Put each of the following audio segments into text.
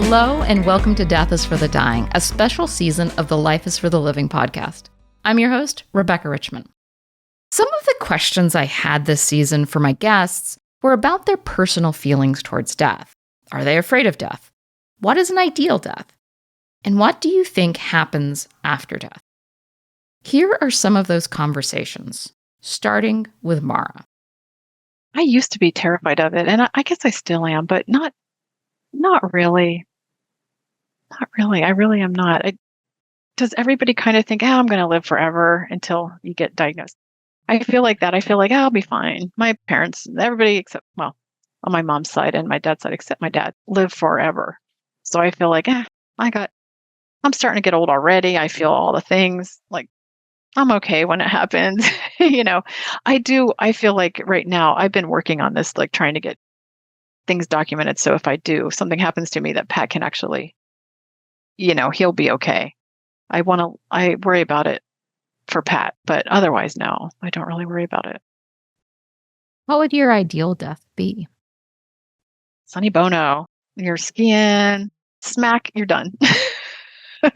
Hello, and welcome to Death is for the Dying, a special season of the Life is for the Living podcast. I'm your host, Rebecca Richmond. Some of the questions I had this season for my guests were about their personal feelings towards death. Are they afraid of death? What is an ideal death? And what do you think happens after death? Here are some of those conversations, starting with Mara. I used to be terrified of it, and I guess I still am, but not really. Not really. I really am not. Does everybody kind of think, I'm going to live forever until you get diagnosed? I feel like that. I feel like, I'll be fine. My parents, everybody except, well, on my mom's side and my dad's side, except my dad, live forever. So I feel like, I'm starting to get old already. I feel all the things. Like, I'm okay when it happens. I feel like right now I've been working on this, like trying to get things documented. So if something happens to me, that Pat can actually, he'll be okay. I worry about it for Pat, but otherwise, no, I don't really worry about it. What would your ideal death be? Sonny Bono, you're skiing, smack, you're done. So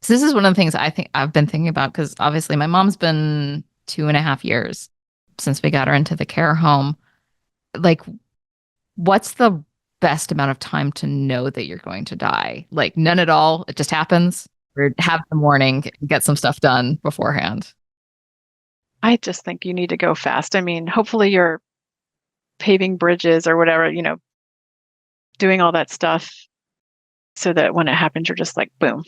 this is one of the things I think I've been thinking about, because obviously my mom's been 2.5 years since we got her into the care home. Like, what's the best amount of time to know that you're going to die? Like, none at all. It just happens. Or have the morning, get some stuff done beforehand. I just think you need to go fast. I mean, hopefully you're paving bridges or whatever, doing all that stuff so that when it happens, you're just like, boom.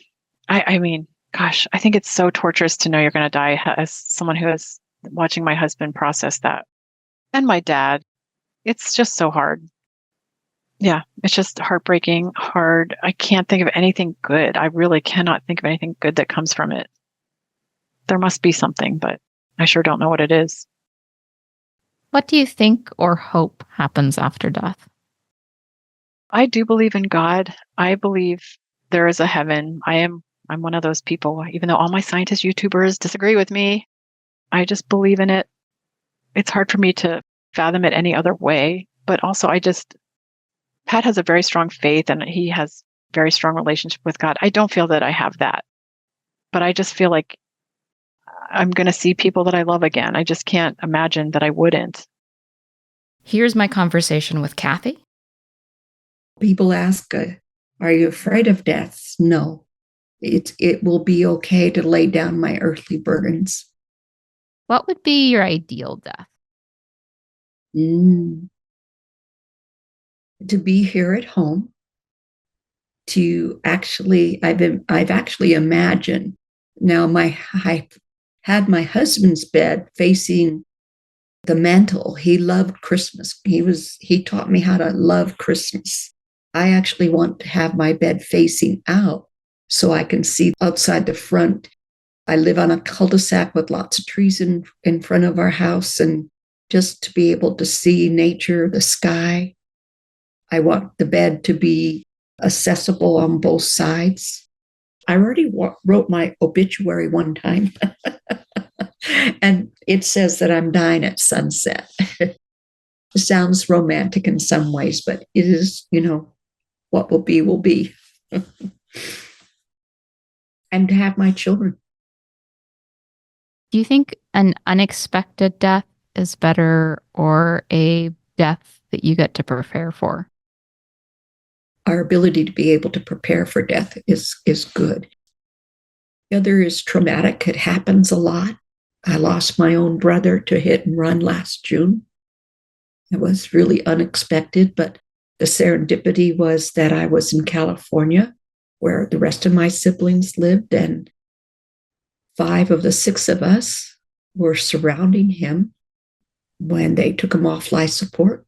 I mean, gosh, I think it's so torturous to know you're going to die, as someone who is watching my husband process that, and my dad. It's just so hard. Yeah, it's just heartbreaking, hard. I can't think of anything good. I really cannot think of anything good that comes from it. There must be something, but I sure don't know what it is. What do you think or hope happens after death? I do believe in God. I believe there is a heaven. I'm one of those people, even though all my scientist YouTubers disagree with me. I just believe in it. It's hard for me to fathom it any other way, but also Pat has a very strong faith and he has very strong relationship with God. I don't feel that I have that, but I just feel like I'm going to see people that I love again. I just can't imagine that I wouldn't. Here's my conversation with Kathy. People ask, are you afraid of death? No, it will be okay to lay down my earthly burdens. What would be your ideal death? To be here at home, I've actually imagined. Now I had my husband's bed facing the mantle. He loved Christmas. He taught me how to love Christmas. I actually want to have my bed facing out so I can see outside the front. I live on a cul-de-sac with lots of trees in front of our house, and just to be able to see nature, the sky. I want the bed to be accessible on both sides. I already wrote my obituary one time, and it says that I'm dying at sunset. It sounds romantic in some ways, but it is, what will be, will be. And to have my children. Do you think an unexpected death is better, or a death that you get to prepare for? Our ability to be able to prepare for death is good. The other is traumatic. It happens a lot. I lost my own brother to hit and run last June. It was really unexpected, but the serendipity was that I was in California, where the rest of my siblings lived, and 5 of the 6 of us were surrounding him when they took him off life support,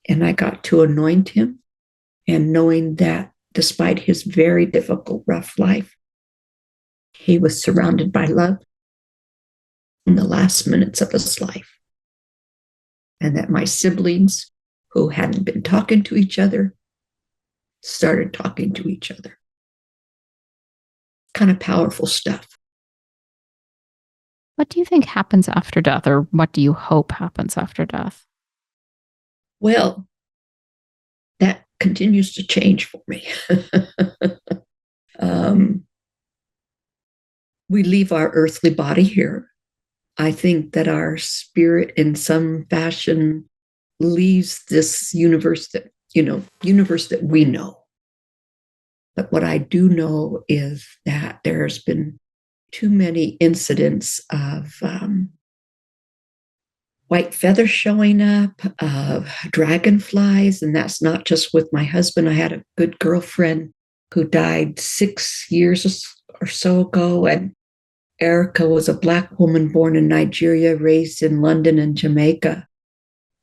and I got to anoint him. And knowing that despite his very difficult, rough life, he was surrounded by love in the last minutes of his life. And that my siblings, who hadn't been talking to each other, started talking to each other. Kind of powerful stuff. What do you think happens after death, or what do you hope happens after death? Well, that continues to change for me. um, we leave our earthly body here. I think that our spirit in some fashion leaves this universe that, universe that we know. But what I do know is that there's been too many incidents of white feathers showing up, of dragonflies, and that's not just with my husband. I had a good girlfriend who died 6 years or so ago, and Erica was a Black woman born in Nigeria, raised in London and Jamaica.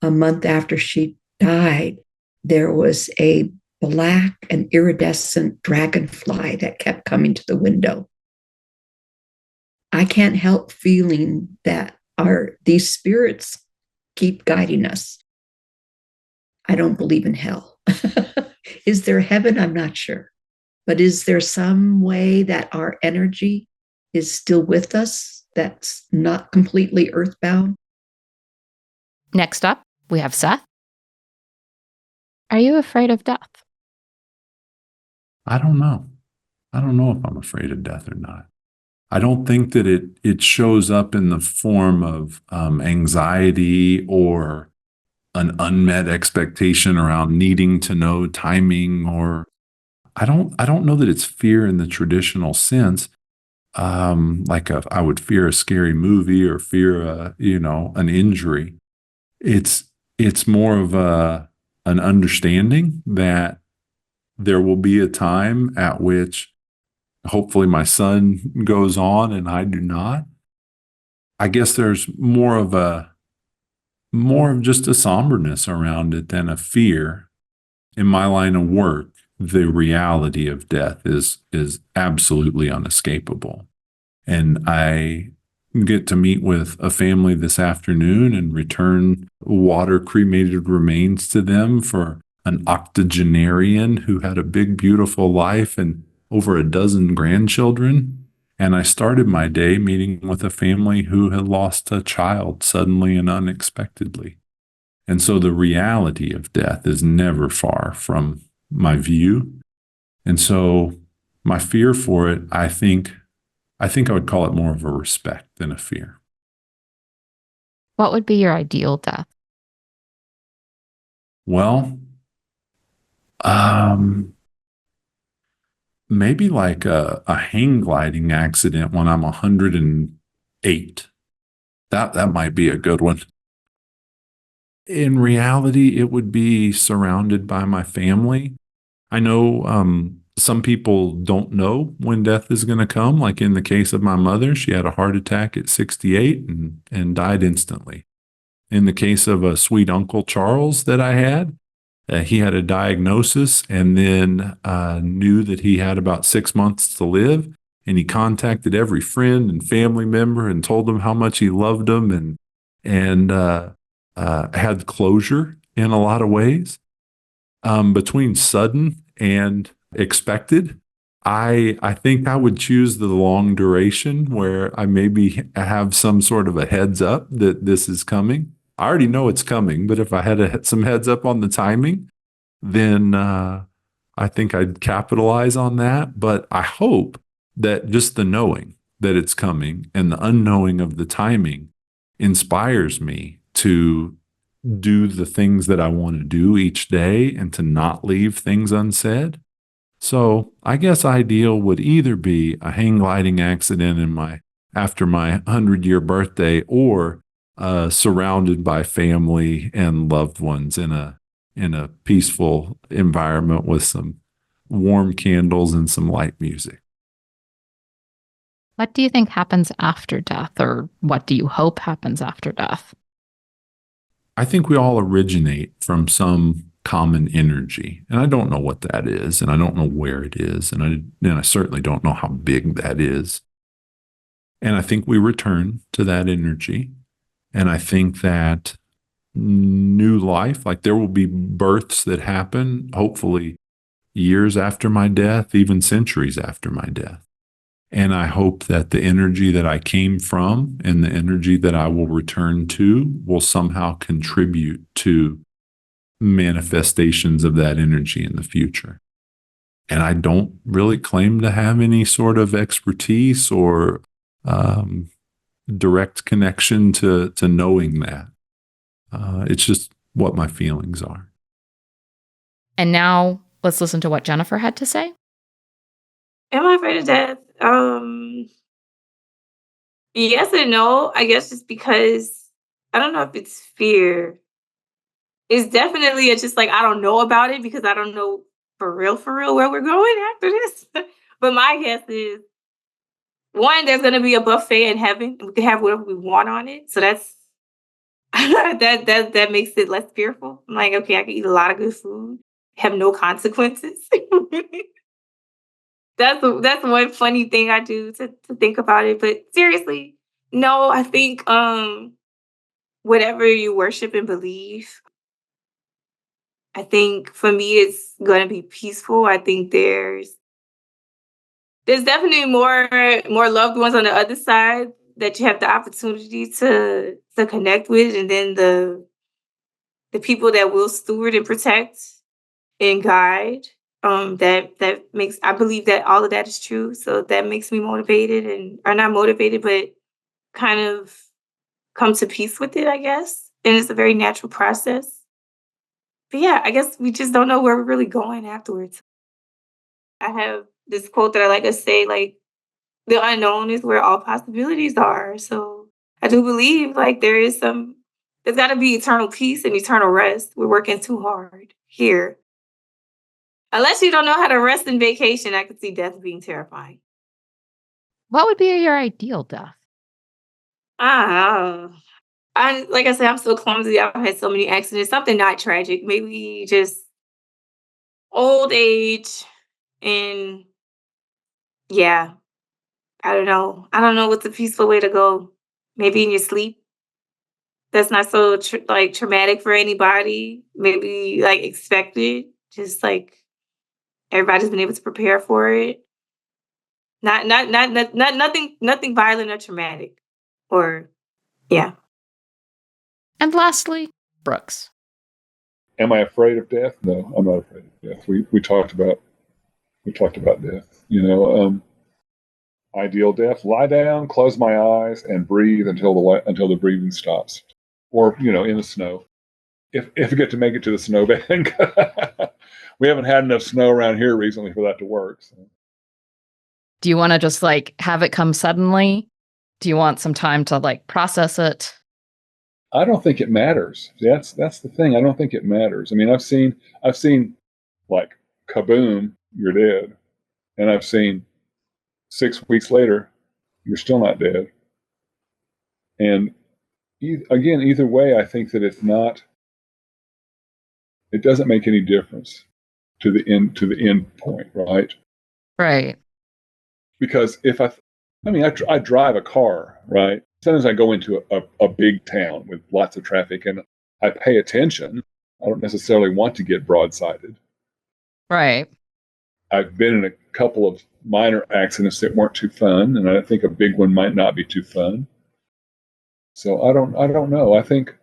A month after she died, there was a black and iridescent dragonfly that kept coming to the window. I can't help feeling that these spirits keep guiding us. I don't believe in hell. Is there heaven? I'm not sure. But is there some way that our energy is still with us that's not completely earthbound? Next up, we have Seth. Are you afraid of death? I don't know. I don't know if I'm afraid of death or not. I don't think that it shows up in the form of anxiety or an unmet expectation around needing to know timing, or I don't know that it's fear in the traditional sense. I would fear a scary movie or fear an injury. It's more of an understanding that there will be a time at which hopefully my son goes on and I do not. I guess there's more of just a somberness around it than a fear. In my line of work, the reality of death is absolutely unescapable. And I get to meet with a family this afternoon and return water cremated remains to them for an octogenarian who had a big, beautiful life and over a dozen grandchildren. And I started my day meeting with a family who had lost a child suddenly and unexpectedly. And so the reality of death is never far from my view. And so my fear for it, I think I would call it more of a respect than a fear. What would be your ideal death? Well, maybe like a hang gliding accident when I'm 108. That might be a good one. In reality, it would be surrounded by my family. I know some people don't know when death is going to come. Like in the case of my mother, she had a heart attack at 68 and died instantly. In the case of a sweet Uncle Charles that I had, he had a diagnosis and then knew that he had about 6 months to live. And he contacted every friend and family member and told them how much he loved them and had closure in a lot of ways. Between sudden and expected, I think I would choose the long duration where I maybe have some sort of a heads up that this is coming. I already know it's coming, but if I had some heads up on the timing, then I think I'd capitalize on that. But I hope that just the knowing that it's coming and the unknowing of the timing inspires me to do the things that I want to do each day and to not leave things unsaid. So I guess ideal would either be a hang gliding accident after my 100-year birthday, or surrounded by family and loved ones in a peaceful environment with some warm candles and some light music. What do you think happens after death, or what do you hope happens after death? I think we all originate from some common energy, and I don't know what that is, and I don't know where it is, and I certainly don't know how big that is. And I think we return to that energy, and I think that new life, like there will be births that happen, hopefully years after my death, even centuries after my death. And I hope that the energy that I came from and the energy that I will return to will somehow contribute to manifestations of that energy in the future. And I don't really claim to have any sort of expertise or direct connection to knowing that. It's just what my feelings are. And now let's listen to what Jennifer had to say. Am I afraid of death? Yes and no. I guess just because I don't know if it's fear. It's definitely just like I don't know about it because I don't know for real where we're going after this. But my guess is one, there's gonna be a buffet in heaven and we can have whatever we want on it. So that's that makes it less fearful. I'm like, okay, I can eat a lot of good food, have no consequences. That's one funny thing I do to think about it. But seriously, no, I think whatever you worship and believe, I think for me it's gonna be peaceful. I think there's definitely more loved ones on the other side that you have the opportunity to connect with, and then the people that will steward and protect and guide. That makes I believe that all of that is true. So that makes me motivated and or not motivated, but kind of come to peace with it, I guess. And it's a very natural process. But yeah, I guess we just don't know where we're really going afterwards. I have this quote that I like to say, like, the unknown is where all possibilities are. So I do believe like there's gotta be eternal peace and eternal rest. We're working too hard here. Unless you don't know how to rest and vacation, I could see death being terrifying. What would be your ideal death? Ah, I like I said, I'm so clumsy. I've had so many accidents. Something not tragic. Maybe just old age and yeah, I don't know. I don't know what's a peaceful way to go. Maybe in your sleep. That's not so like traumatic for anybody. Maybe like expected. Just like everybody's been able to prepare for it. Nothing violent or traumatic. Or yeah. And lastly, Brooks. Am I afraid of death? No, I'm not afraid of death. We talked about death. Ideal death: lie down, close my eyes, and breathe until the breathing stops, or in the snow. If we get to make it to the snowbank, we haven't had enough snow around here recently for that to work. So. Do you want to just like have it come suddenly? Do you want some time to like process it? I don't think it matters. That's the thing. I don't think it matters. I mean, I've seen like kaboom, you're dead, and I've seen 6 weeks later, you're still not dead. And again, either way, I think that it doesn't make any difference to the end point, right? Right. Because if I drive a car, right? Sometimes I go into a big town with lots of traffic and I pay attention. I don't necessarily want to get broadsided. Right. I've been in a couple of minor accidents that weren't too fun, and I think a big one might not be too fun. So I don't know. I think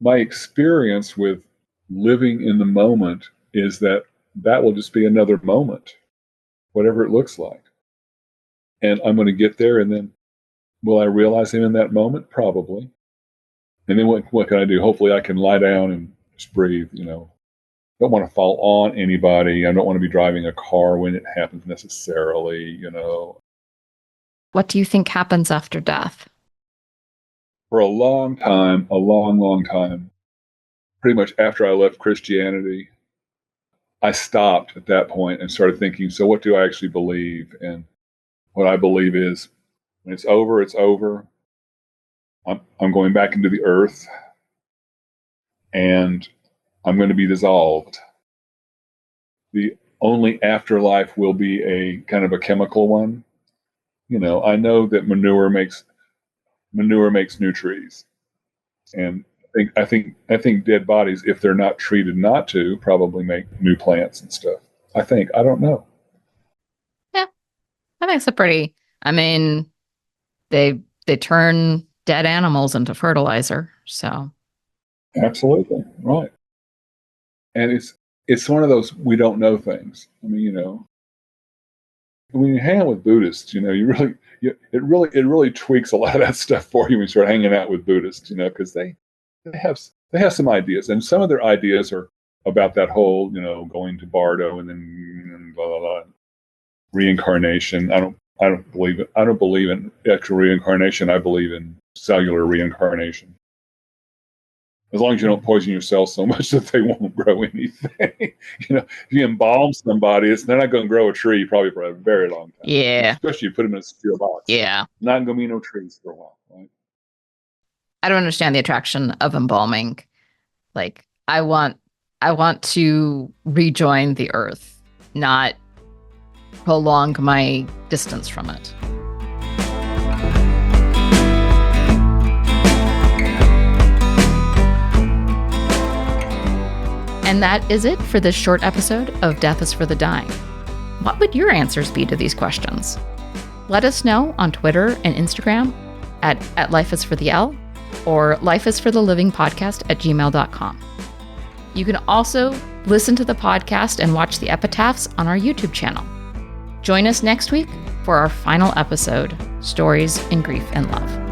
my experience with living in the moment is that will just be another moment, whatever it looks like. And I'm going to get there, and then will I realize him in that moment? Probably. And then what can I do? Hopefully I can lie down and just breathe, Don't want to fall on anybody. I don't want to be driving a car when it happens necessarily, What do you think happens after death? For a long time, pretty much after I left Christianity, I stopped at that point and started thinking, so what do I actually believe? And what I believe is when it's over, it's over. I'm going back into the earth and I'm going to be dissolved. The only afterlife will be a kind of a chemical one. I know that manure makes new trees. And I think dead bodies, if they're not treated not to, probably make new plants and stuff. I don't know. Yeah. I think it's they turn dead animals into fertilizer. So Absolutely. Right. And it's one of those we don't know things. I mean, when you hang out with Buddhists, it really tweaks a lot of that stuff for you when you start hanging out with Buddhists, because they have some ideas, and some of their ideas are about that whole, going to Bardo and then blah blah blah, reincarnation. I don't believe it. I don't believe in actual reincarnation. I believe in cellular reincarnation. As long as you don't poison yourself so much that they won't grow anything. If you embalm somebody, they're not going to grow a tree probably for a very long time. Yeah. Especially if you put them in a steel box. Yeah. Not going to be no trees for a while. Right? I don't understand the attraction of embalming. Like, I want to rejoin the earth, not prolong my distance from it. And that is it for this short episode of Death is for the Dying. What would your answers be to these questions? Let us know on Twitter and Instagram at Life is for the L or lifeisforthelivingpodcast@gmail.com. You can also listen to the podcast and watch the epitaphs on our YouTube channel. Join us next week for our final episode, Stories in Grief and Love.